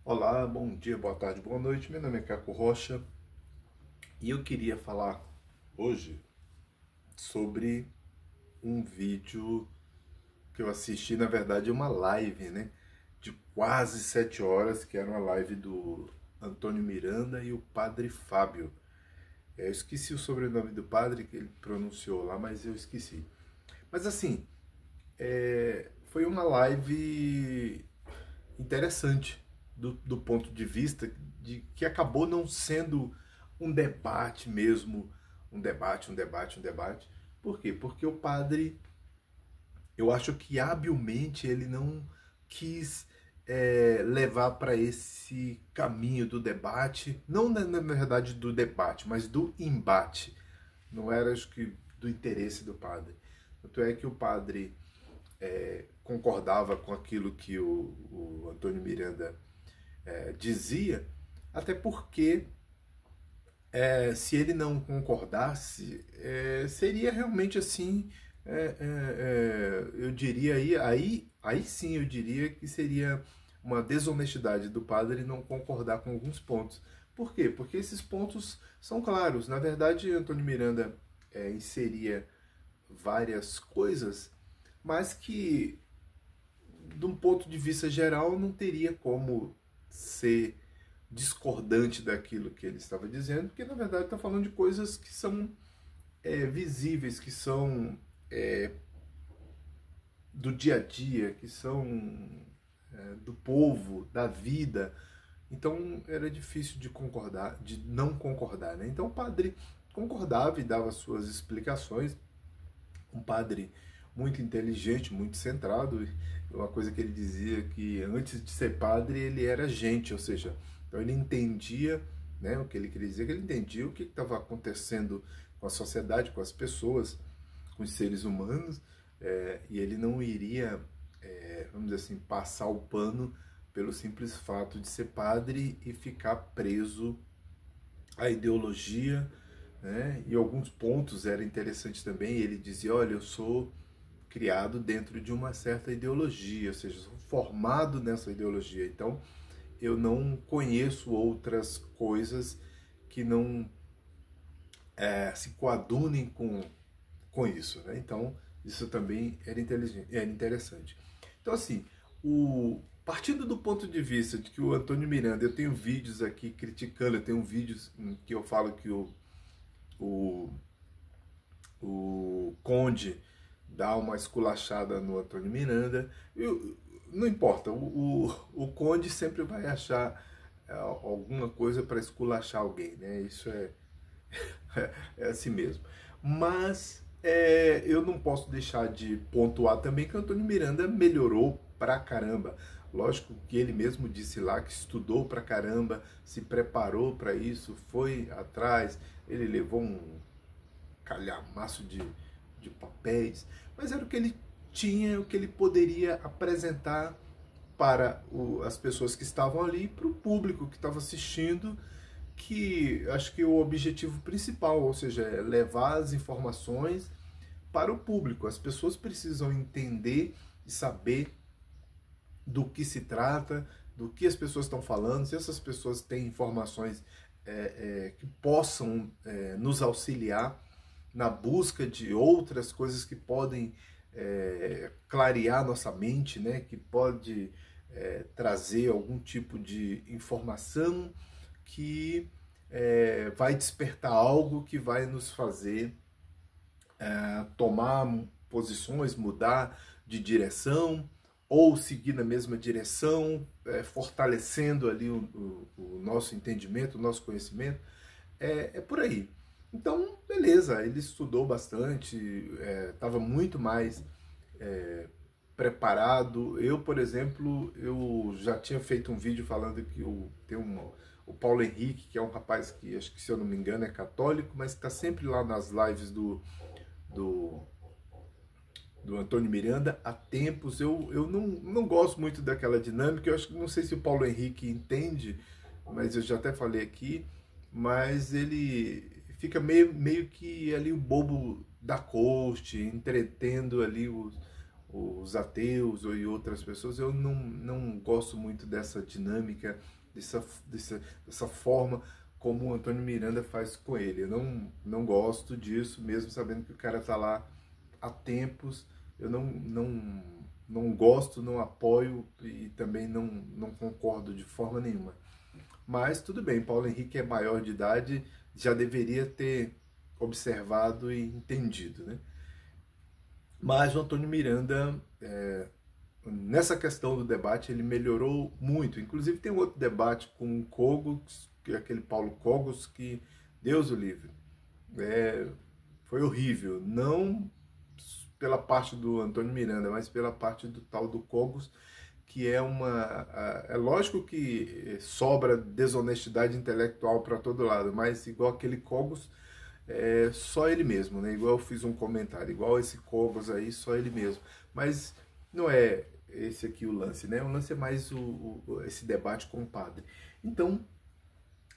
Olá, bom dia, boa tarde, boa noite. Meu nome é Caco Rocha e eu queria falar hoje sobre um vídeo que eu assisti, na verdade, uma live, né? De quase 7 horas, que era uma live do Antônio Miranda e o Padre Fábio. Eu esqueci o sobrenome do padre que ele pronunciou lá, mas eu esqueci. Mas assim, foi uma live interessante do ponto de vista de que acabou não sendo um debate mesmo, um debate. Por quê? Porque o padre, eu acho que habilmente ele não quis levar para esse caminho do debate, não na verdade do debate, mas do embate. Não era, acho que, do interesse do padre. Tanto é que o padre concordava com aquilo que o Antônio Miranda dizia, até porque se ele não concordasse, seria realmente assim, eu diria aí sim eu diria que seria uma desonestidade do padre não concordar com alguns pontos. Por quê? Porque esses pontos são claros. Na verdade, Antônio Miranda inseria várias coisas, mas que de um ponto de vista geral, não teria como ser discordante daquilo que ele estava dizendo, porque na verdade está falando de coisas que são visíveis, que são do dia a dia, que são do povo, da vida. Então era difícil de concordar, de não concordar, né? Então o padre concordava e dava suas explicações. Um padre muito inteligente, muito centrado. Uma coisa que ele dizia que antes de ser padre ele era gente, ou seja, então ele entendia, né, o que ele queria dizer, que ele entendia o que estava acontecendo com a sociedade, com as pessoas, com os seres humanos, e ele não iria, vamos dizer assim, passar o pano pelo simples fato de ser padre e ficar preso à ideologia, né? E alguns pontos eram interessantes também. Ele dizia: olha, eu sou criado dentro de uma certa ideologia, ou seja, sou formado nessa ideologia. Então, eu não conheço outras coisas que não se coadunem com isso, né? Então, isso também era, era interessante. Então, assim, partindo do ponto de vista de que o Antônio Miranda, eu tenho vídeos aqui criticando, eu tenho vídeos em que eu falo que o, o Conde dá uma esculachada no Antônio Miranda. Não importa, o Conde sempre vai achar alguma coisa para esculachar alguém, né? Isso é assim mesmo. Mas eu não posso deixar de pontuar também que o Antônio Miranda melhorou pra caramba. Lógico que ele mesmo disse lá que estudou pra caramba, se preparou para isso, foi atrás, ele levou um calhamaço de papéis, mas era o que ele tinha, o que ele poderia apresentar para as pessoas que estavam ali, para o público que estava assistindo, que acho que o objetivo principal, ou seja, é levar as informações para o público. As pessoas precisam entender e saber do que se trata, do que as pessoas estão falando, se essas pessoas têm informações que possam nos auxiliar na busca de outras coisas que podem clarear nossa mente, né? Que pode trazer algum tipo de informação que vai despertar algo que vai nos fazer tomar posições, mudar de direção ou seguir na mesma direção, fortalecendo ali o nosso entendimento, o nosso conhecimento. É por aí. Então, beleza, ele estudou bastante, estava muito mais preparado. Eu, por exemplo, eu já tinha feito um vídeo falando que o Paulo Henrique, que é um rapaz que, acho que se eu não me engano, é católico, mas está sempre lá nas lives do, do Antônio Miranda há tempos. Eu não gosto muito daquela dinâmica. Eu acho que não sei se o Paulo Henrique entende, mas eu já até falei aqui. Mas ele fica meio que ali o bobo da corte, entretendo ali os ateus e outras pessoas. Eu não gosto muito dessa dinâmica, dessa forma como o Antônio Miranda faz com ele. Eu não gosto disso, mesmo sabendo que o cara está lá há tempos. Eu não gosto, não apoio e também não concordo de forma nenhuma. Mas tudo bem, Paulo Henrique é maior de idade, já deveria ter observado e entendido, né? Mas o Antônio Miranda, nessa questão do debate, ele melhorou muito. Inclusive tem um outro debate com o Cogos, que é aquele Paulo Cogos, que, Deus o livre, foi horrível. Não pela parte do Antônio Miranda, mas pela parte do tal do Cogos, que é lógico que sobra desonestidade intelectual para todo lado, mas igual aquele Cogos, só ele mesmo, né? Igual eu fiz um comentário, igual esse Cogos aí, só ele mesmo. Mas não é esse aqui o lance, né? O lance é mais esse debate com o padre. Então,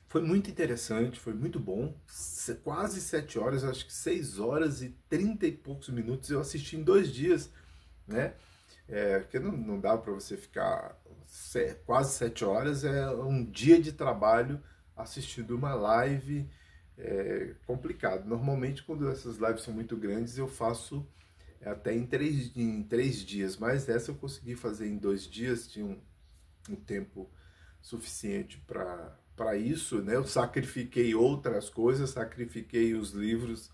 foi muito interessante, foi muito bom, quase 7 horas, acho que 6 horas e 30 e poucos minutos eu assisti em 2 dias, né? Porque não dá para você ficar quase 7 horas, é um dia de trabalho assistindo uma live, complicado. Normalmente quando essas lives são muito grandes eu faço até em 3 dias, mas essa eu consegui fazer em 2 dias, tinha um tempo suficiente para isso, né? Eu sacrifiquei outras coisas, sacrifiquei os livros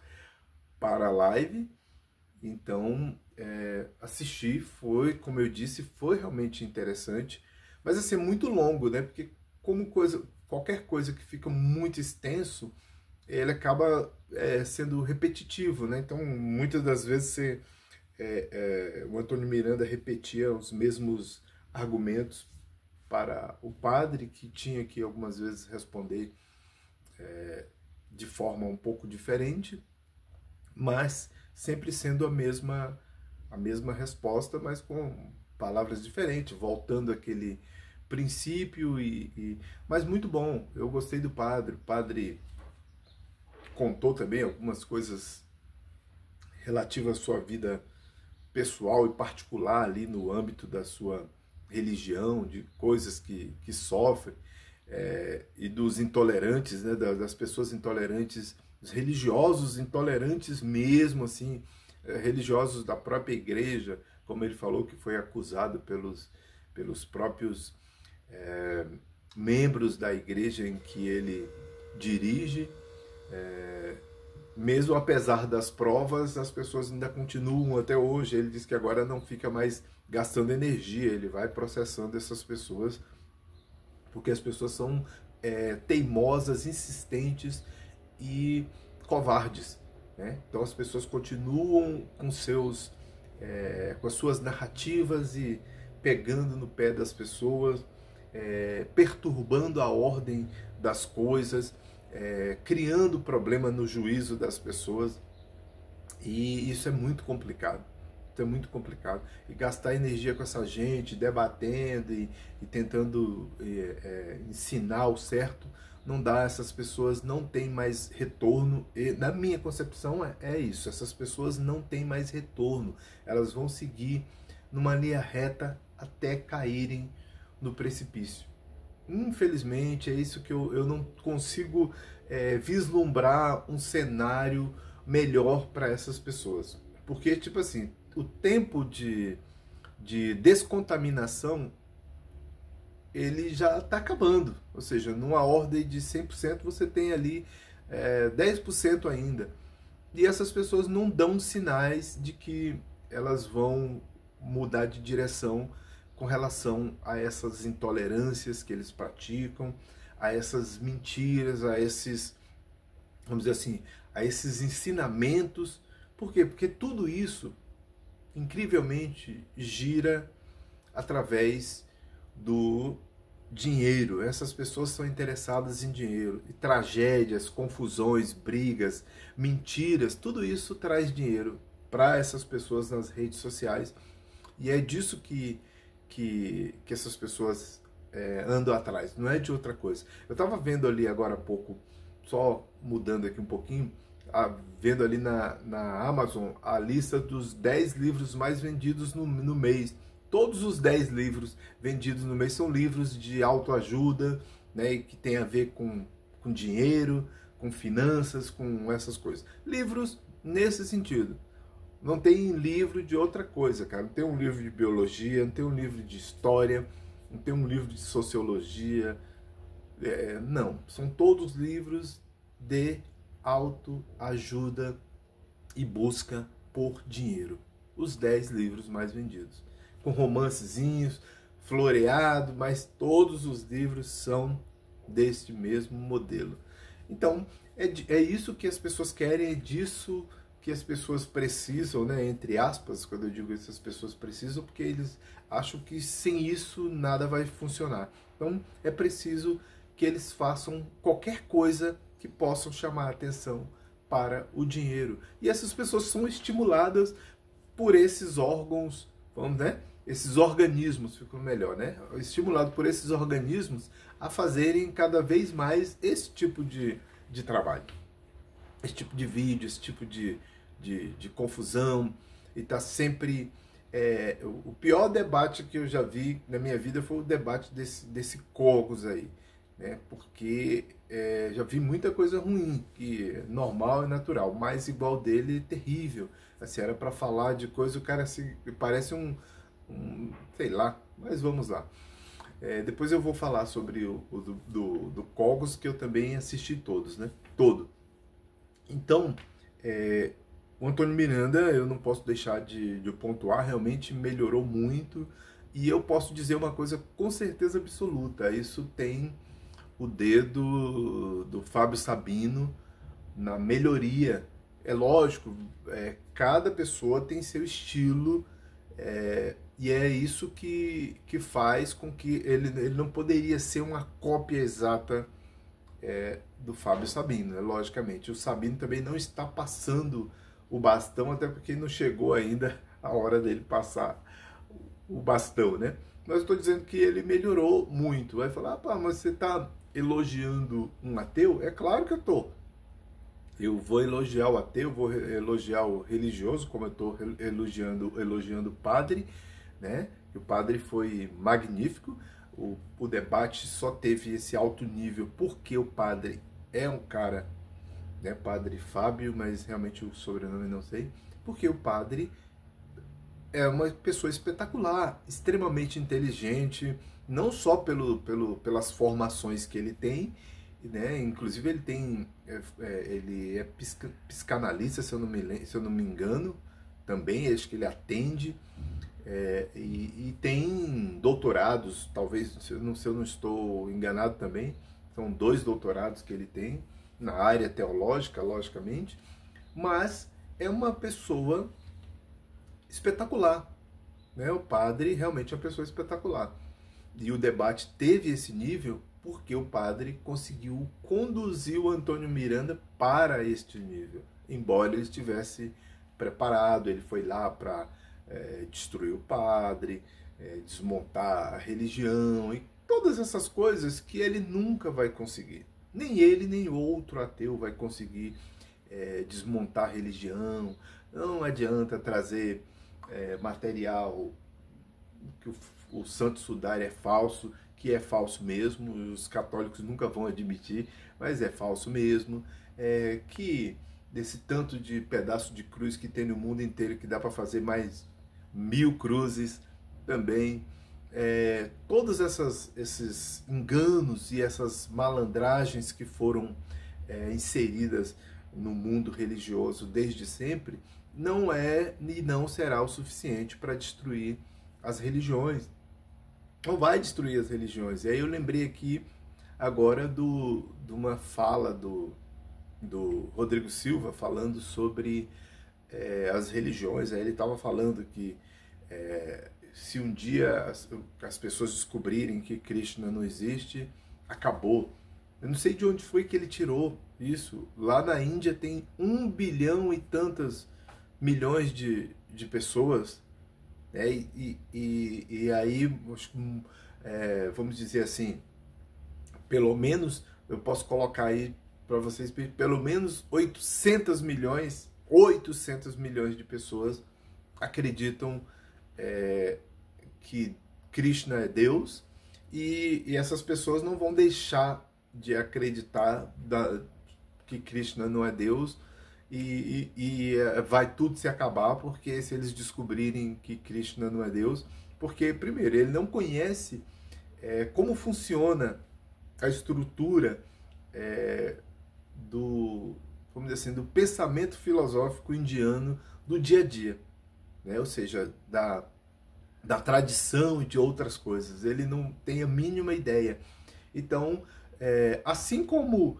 para a live, então assisti, como eu disse, foi realmente interessante, mas assim, é muito longo, né? Porque qualquer coisa que fica muito extenso, ele acaba sendo repetitivo, né? Então, muitas das vezes o Antônio Miranda repetia os mesmos argumentos para o padre, que tinha que algumas vezes responder de forma um pouco diferente, mas sempre sendo a mesma resposta, mas com palavras diferentes, voltando àquele princípio, mas muito bom. Eu gostei do padre. O padre contou também algumas coisas relativas à sua vida pessoal e particular ali no âmbito da sua religião, de coisas que sofre, e dos intolerantes, né, das pessoas intolerantes, dos religiosos intolerantes mesmo, assim, religiosos da própria igreja, como ele falou, que foi acusado pelos próprios membros da igreja em que ele dirige. Mesmo apesar das provas, as pessoas ainda continuam até hoje. Ele diz que agora não fica mais gastando energia, ele vai processando essas pessoas, porque as pessoas são teimosas, insistentes e covardes, né? Então as pessoas continuam com as suas narrativas e pegando no pé das pessoas, perturbando a ordem das coisas, criando problema no juízo das pessoas, e isso é muito complicado. Isso é muito complicado. E gastar energia com essa gente, debatendo e tentando ensinar o certo, não dá. Essas pessoas não têm mais retorno. E, na minha concepção, é isso. Essas pessoas não têm mais retorno. Elas vão seguir numa linha reta até caírem no precipício. Infelizmente, é isso que eu não consigo vislumbrar um cenário melhor para essas pessoas. Porque, tipo assim, o tempo de descontaminação, ele já está acabando. Ou seja, numa ordem de 100%, você tem ali 10% ainda. E essas pessoas não dão sinais de que elas vão mudar de direção com relação a essas intolerâncias que eles praticam, a essas mentiras, a esses, vamos dizer assim, a esses ensinamentos. Por quê? Porque tudo isso, incrivelmente, gira através do dinheiro. Essas pessoas são interessadas em dinheiro. E tragédias, confusões, brigas, mentiras, tudo isso traz dinheiro para essas pessoas nas redes sociais. E é disso que essas pessoas andam atrás, não é de outra coisa. Eu estava vendo ali agora há pouco, só mudando aqui um pouquinho, vendo ali na Amazon a lista dos 10 livros mais vendidos no mês. Todos os 10 livros vendidos no mês são livros de autoajuda, né, que tem a ver com dinheiro, com finanças, com essas coisas. Livros nesse sentido. Não tem livro de outra coisa, cara. Não tem um livro de biologia, não tem um livro de história, não tem um livro de sociologia. Não, são todos livros de autoajuda e busca por dinheiro. Os 10 livros mais vendidos. Com romancezinhos, floreado, mas todos os livros são deste mesmo modelo. Então, é isso que as pessoas querem, é disso que as pessoas precisam, né? Entre aspas, quando eu digo isso, as pessoas precisam, porque eles acham que sem isso nada vai funcionar. Então, é preciso que eles façam qualquer coisa que possam chamar a atenção para o dinheiro. E essas pessoas são estimuladas por esses órgãos, vamos, né? Esses organismos, ficou melhor, né? Estimulado por esses organismos a fazerem cada vez mais esse tipo de trabalho. Esse tipo de vídeo, esse tipo de confusão. E tá sempre... o pior debate que eu já vi na minha vida foi o debate desse Cogos aí. Né? Porque já vi muita coisa ruim, que é normal e natural, mas igual dele é terrível. Assim, era para falar de coisa, o cara assim, parece sei lá, mas vamos lá. Depois eu vou falar sobre o do Cogos, que eu também assisti todos, né? Todo. Então, o Antônio Miranda, eu não posso deixar de pontuar, realmente melhorou muito, e eu posso dizer uma coisa com certeza absoluta, isso tem o dedo do Fábio Sabino na melhoria. É lógico, cada pessoa tem seu estilo, e é isso que faz com que ele não poderia ser uma cópia exata do Fábio Sabino, né? Logicamente. O Sabino também não está passando o bastão, até porque não chegou ainda a hora dele passar o bastão, né? Mas eu estou dizendo que ele melhorou muito. Vai falar, pá, mas você está elogiando um ateu? É claro que eu estou. Eu vou elogiar o ateu, vou elogiar o religioso, como eu estou elogiando o padre, né? O padre foi magnífico. O debate só teve esse alto nível porque o padre é um cara, né? Padre Fábio, mas realmente o sobrenome não sei. Porque o padre é uma pessoa espetacular, extremamente inteligente, não só pelas formações que ele tem, né? Inclusive ele é psicanalista, se eu não me engano, também, acho que ele atende, e tem doutorados, talvez, se eu não estou enganado também, são 2 doutorados que ele tem, na área teológica, logicamente, mas é uma pessoa espetacular, né? O padre realmente é uma pessoa espetacular. E o debate teve esse nível porque o padre conseguiu conduzir o Antônio Miranda para este nível. Embora ele estivesse preparado, ele foi lá para destruir o padre, desmontar a religião e todas essas coisas que ele nunca vai conseguir. Nem ele, nem outro ateu vai conseguir desmontar a religião. Não adianta trazer material que o Santo Sudário é falso, que é falso mesmo, os católicos nunca vão admitir, mas é falso mesmo, que desse tanto de pedaço de cruz que tem no mundo inteiro, que dá para fazer mais 1000 cruzes também, todos esses enganos e essas malandragens que foram inseridas no mundo religioso desde sempre, não é e não será o suficiente para destruir as religiões. Não vai destruir as religiões. E aí eu lembrei aqui agora de uma fala do Rodrigo Silva falando sobre as religiões. Aí ele estava falando que se um dia as pessoas descobrirem que Krishna não existe, acabou. Eu não sei de onde foi que ele tirou isso. Lá na Índia tem 1 bilhão e tantas milhões de pessoas, né? E aí, vamos dizer assim, pelo menos eu posso colocar aí para vocês, pelo menos 800 milhões de pessoas acreditam que Krishna é Deus, e essas pessoas não vão deixar de acreditar que Krishna não é Deus, e vai tudo se acabar, porque se eles descobrirem que Krishna não é Deus, porque, primeiro, ele não conhece como funciona a estrutura vamos dizer assim, do pensamento filosófico indiano do dia a dia, né? Ou seja, da tradição e de outras coisas. Ele não tem a mínima ideia. Então, assim como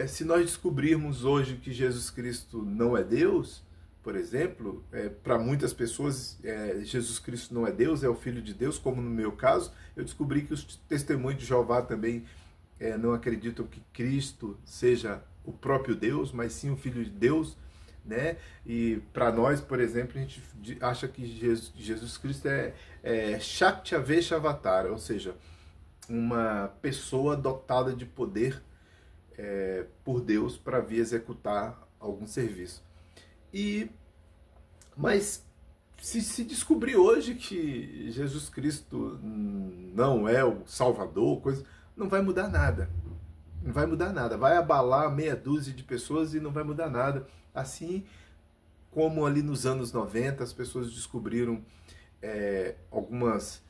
se nós descobrirmos hoje que Jesus Cristo não é Deus, por exemplo, para muitas pessoas Jesus Cristo não é Deus, é o Filho de Deus, como no meu caso, eu descobri que os testemunhos de Jeová também não acreditam que Cristo seja o próprio Deus, mas sim o Filho de Deus, né? E para nós, por exemplo, a gente acha que Jesus Cristo é Shakti Avatar, ou seja, uma pessoa dotada de poder por Deus para vir executar algum serviço. Mas se descobrir hoje que Jesus Cristo não é o Salvador, não vai mudar nada. Não vai mudar nada. Vai abalar meia dúzia de pessoas e não vai mudar nada. Assim como ali nos anos 90 as pessoas descobriram algumas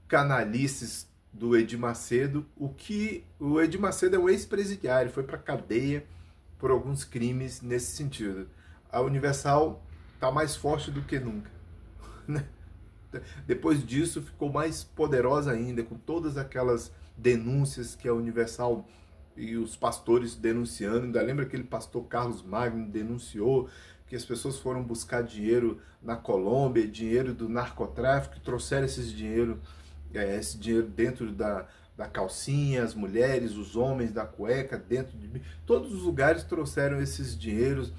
canalices do Edir Macedo, o Edir Macedo é um ex-presidiário, foi para a cadeia por alguns crimes nesse sentido. A Universal está mais forte do que nunca. Depois disso ficou mais poderosa ainda, com todas aquelas denúncias que a Universal e os pastores denunciando. Ainda lembra aquele pastor Carlos Magno denunciou que as pessoas foram buscar dinheiro na Colômbia, dinheiro do narcotráfico, e trouxeram esse dinheiro dentro da calcinha, as mulheres, os homens da cueca, dentro de todos os lugares trouxeram esses dinheiros.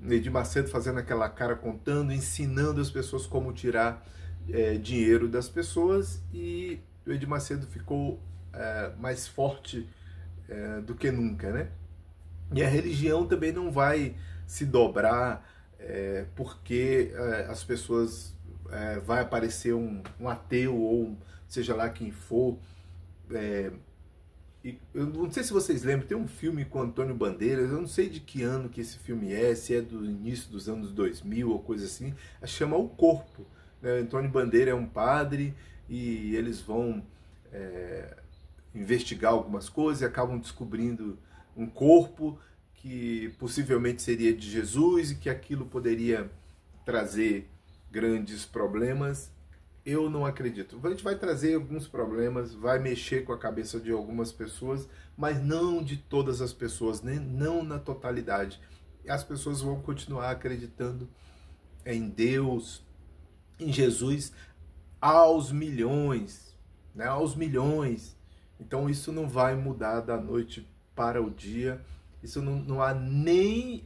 Edir Macedo fazendo aquela cara, contando, ensinando as pessoas como tirar dinheiro das pessoas, e o Edir Macedo ficou mais forte do que nunca, né? E a religião também não vai se dobrar porque as pessoas vai aparecer um ateu ou seja lá quem for. Eu não sei se vocês lembram, tem um filme com Antônio Bandeiras, eu não sei de que ano que esse filme se é do início dos anos 2000 ou coisa assim, chama O Corpo, né? Antônio Bandeiras é um padre e eles vão investigar algumas coisas e acabam descobrindo um corpo que possivelmente seria de Jesus e que aquilo poderia trazer grandes problemas. Eu não acredito. A gente vai trazer alguns problemas, vai mexer com a cabeça de algumas pessoas, mas não de todas as pessoas, né? Não na totalidade. As pessoas vão continuar acreditando em Deus, em Jesus, aos milhões, né? Aos milhões. Então isso não vai mudar da noite para o dia. Isso não há nem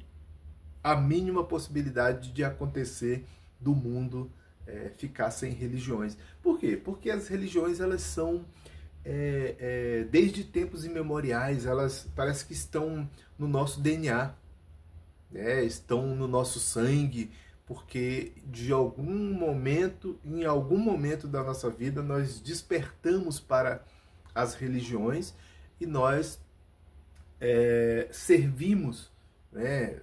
a mínima possibilidade de acontecer do mundo ficar sem religiões. Por quê? Porque as religiões, elas são desde tempos imemoriais, elas parece que estão no nosso DNA, né? Estão no nosso sangue, porque em algum momento da nossa vida, nós despertamos para as religiões e nós servimos, né,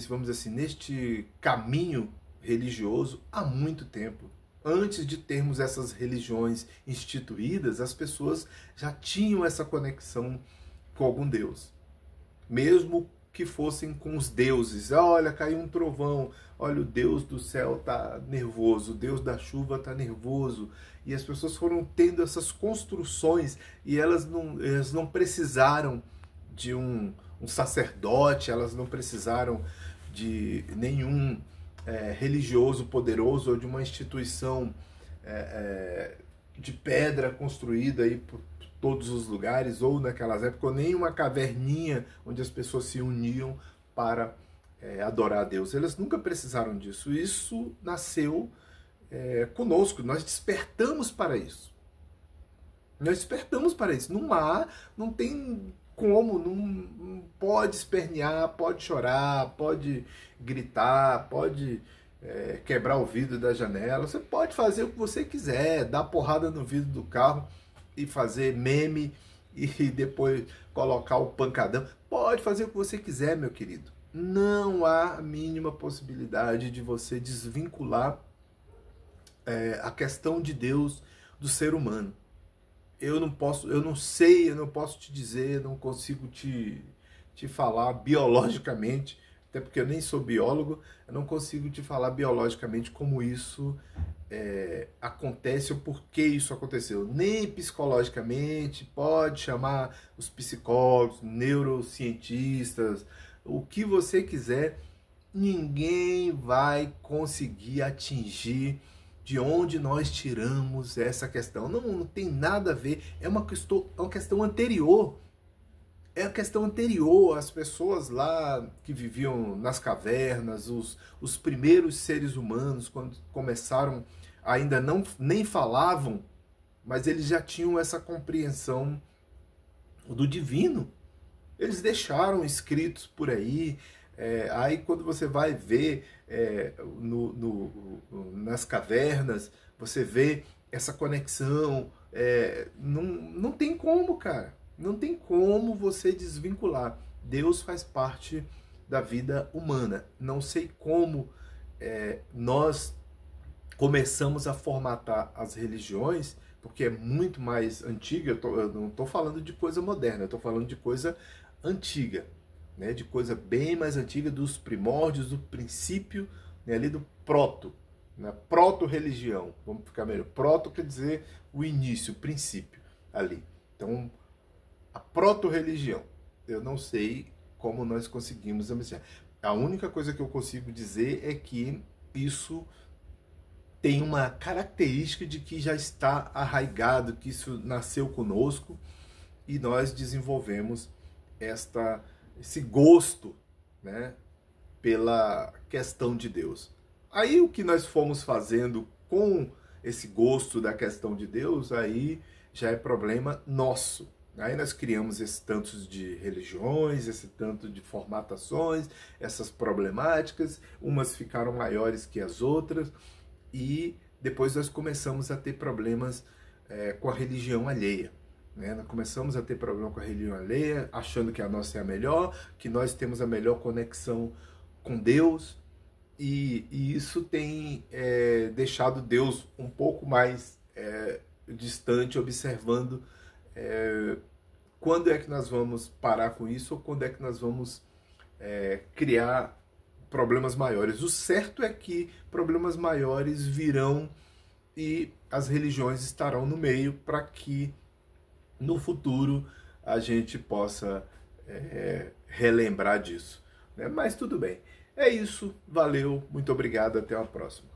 vamos dizer assim, neste caminho religioso há muito tempo. Antes de termos essas religiões instituídas, as pessoas já tinham essa conexão com algum Deus. Mesmo que fossem com os deuses. Olha, caiu um trovão. Olha, o Deus do céu está nervoso. O Deus da chuva está nervoso. E as pessoas foram tendo essas construções e elas não precisaram de um sacerdote, elas não precisaram de nenhum religioso poderoso ou de uma instituição de pedra construída aí por todos os lugares, ou naquelas épocas, ou nem uma caverninha onde as pessoas se uniam para adorar a Deus. Elas nunca precisaram disso. Isso nasceu conosco, nós despertamos para isso. Nós despertamos para isso. Não tem como, não pode espernear, pode chorar, pode gritar, pode quebrar o vidro da janela, você pode fazer o que você quiser, dar porrada no vidro do carro e fazer meme e depois colocar o pancadão, pode fazer o que você quiser, meu querido. Não há a mínima possibilidade de você desvincular a questão de Deus do ser humano. Eu não posso te dizer, não consigo te falar biologicamente, até porque eu nem sou biólogo, eu não consigo te falar biologicamente como isso acontece ou por que isso aconteceu. Nem psicologicamente, pode chamar os psicólogos, neurocientistas, o que você quiser, ninguém vai conseguir atingir de onde nós tiramos essa questão. Não tem nada a ver, é uma questão anterior. É a questão anterior, as pessoas lá que viviam nas cavernas, os primeiros seres humanos, quando começaram, ainda nem falavam, mas eles já tinham essa compreensão do divino. Eles deixaram escritos por aí. Aí quando você vai ver nas cavernas, você vê essa conexão. Não tem como, cara. Não tem como você desvincular. Deus faz parte da vida humana. Não sei como nós começamos a formatar as religiões, porque é muito mais antiga. Eu não estou falando de coisa moderna, eu estou falando de coisa antiga, né? De coisa bem mais antiga, dos primórdios, do princípio, né? Ali do proto, né? Proto-religião, vamos ficar melhor. Proto quer dizer o início, o princípio ali. Então, a proto-religião, eu não sei como nós conseguimos amiciar. A única coisa que eu consigo dizer é que isso tem uma característica de que já está arraigado, que isso nasceu conosco e nós desenvolvemos esse gosto, né, pela questão de Deus. Aí o que nós fomos fazendo com esse gosto da questão de Deus, aí já é problema nosso. Aí nós criamos esse tanto de religiões, esse tanto de formatações, essas problemáticas, umas ficaram maiores que as outras, e depois nós começamos a ter problemas com a religião alheia. Né? Nós começamos a ter problema com a religião alheia, achando que a nossa é a melhor, que nós temos a melhor conexão com Deus, e isso tem deixado Deus um pouco mais distante, observando quando é que nós vamos parar com isso, ou quando é que nós vamos criar problemas maiores. O certo é que problemas maiores virão e as religiões estarão no meio para que no futuro a gente possa relembrar disso. Né? Mas tudo bem. É isso. Valeu. Muito obrigado. Até a próxima.